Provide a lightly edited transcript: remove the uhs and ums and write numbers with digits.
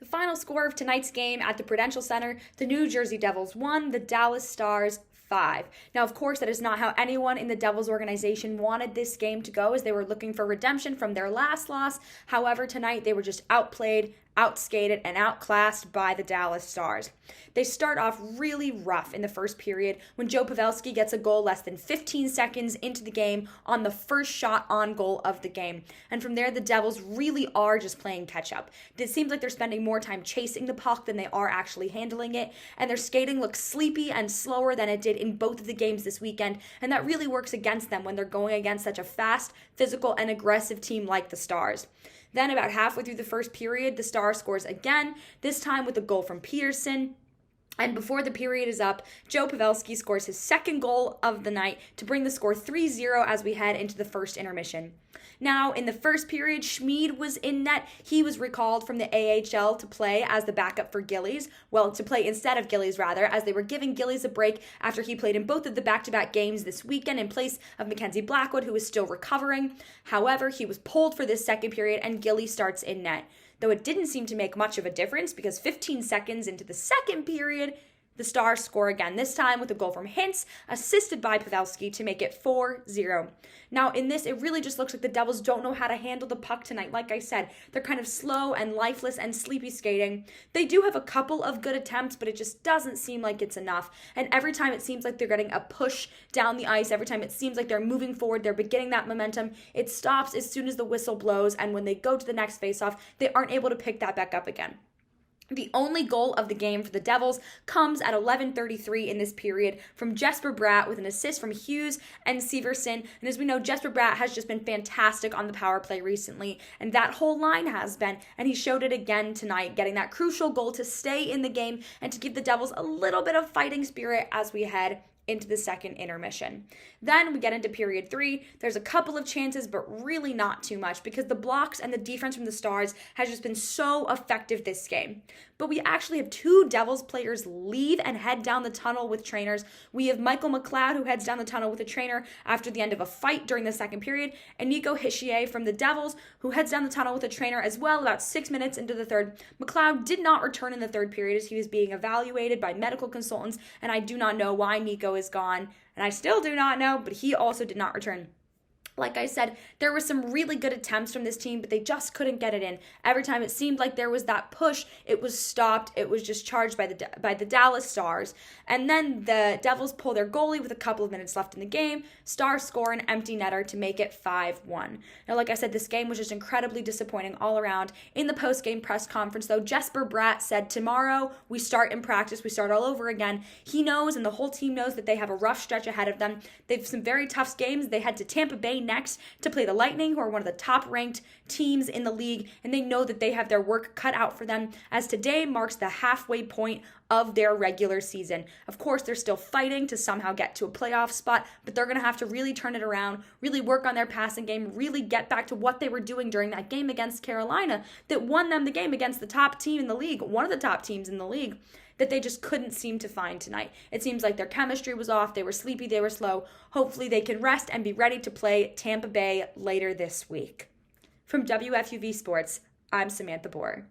The final score of tonight's game at the Prudential Center, the New Jersey Devils 1, the Dallas Stars 5. Now, of course, that is not how anyone in the Devils organization wanted this game to go, as they were looking for redemption from their last loss. However, tonight they were just outplayed, outskated, and outclassed by the Dallas Stars. They start off really rough in the first period when Joe Pavelski gets a goal less than 15 seconds into the game on the first shot on goal of the game. And from there, the Devils really are just playing catch-up. It seems like they're spending more time chasing the puck than they are actually handling it, and their skating looks sleepy and slower than it did in both of the games this weekend, and that really works against them when they're going against such a fast, physical, and aggressive team like the Stars. Then about halfway through the first period, the Stars scores again, this time with a goal from Peterson. And before the period is up, Joe Pavelski scores his second goal of the night to bring the score 3-0 as we head into the first intermission. Now, in the first period, Schmid was in net. He was recalled from the AHL to play as the backup for Gillies. Well, to play instead of Gillies, rather, as they were giving Gillies a break after he played in both of the back-to-back games this weekend in place of Mackenzie Blackwood, who is still recovering. However, he was pulled for this second period, and Gillies starts in net. Though it didn't seem to make much of a difference because 15 seconds into the second period, the Stars score again, this time with a goal from Hintz, assisted by Pavelski to make it 4-0. Now, in this, it really just looks like the Devils don't know how to handle the puck tonight. Like I said, they're kind of slow and lifeless and sleepy skating. They do have a couple of good attempts, but it just doesn't seem like it's enough. And every time it seems like they're getting a push down the ice, every time it seems like they're moving forward, they're beginning that momentum, it stops as soon as the whistle blows, and when they go to the next faceoff, they aren't able to pick that back up again. The only goal of the game for the Devils comes at 11:33 in this period from Jesper Bratt with an assist from Hughes and Severson. And as we know, Jesper Bratt has just been fantastic on the power play recently, and that whole line has been, and he showed it again tonight, getting that crucial goal to stay in the game and to give the Devils a little bit of fighting spirit as we head into the second intermission. Then we get into period 3. There's a couple of chances, but really not too much because the blocks and the defense from the Stars has just been so effective this game. But we actually have two Devils players leave and head down the tunnel with trainers. We have Michael McLeod, who heads down the tunnel with a trainer after the end of a fight during the second period, and Nico Hischier from the Devils, who heads down the tunnel with a trainer as well about 6 minutes into the third. McLeod did not return in the third period as he was being evaluated by medical consultants, and I do not know why Nico is gone, and I still do not know, but he also did not return. Like I said, there were some really good attempts from this team, but they just couldn't get it in. Every time it seemed like there was that push, it was stopped. It was just charged by the Dallas Stars. And then the Devils pull their goalie with a couple of minutes left in the game. Stars score an empty netter to make it 5-1. Now, like I said, this game was just incredibly disappointing all around. In the post-game press conference, though, Jesper Bratt said, tomorrow we start in practice. We start all over again. He knows, and the whole team knows, that they have a rough stretch ahead of them. They have some very tough games. They head to Tampa Bay next to play the Lightning, who are one of the top-ranked teams in the league, and they know that they have their work cut out for them, as today marks the halfway point of their regular season. Of course, they're still fighting to somehow get to a playoff spot, but they're going to have to really turn it around, really work on their passing game, really get back to what they were doing during that game against Carolina that won them the game against the top team in the league, one of the top teams in the league, that they just couldn't seem to find tonight. It seems like their chemistry was off. They were sleepy. They were slow. Hopefully they can rest and be ready to play Tampa Bay later this week. From WFUV Sports, I'm Samantha Bohr.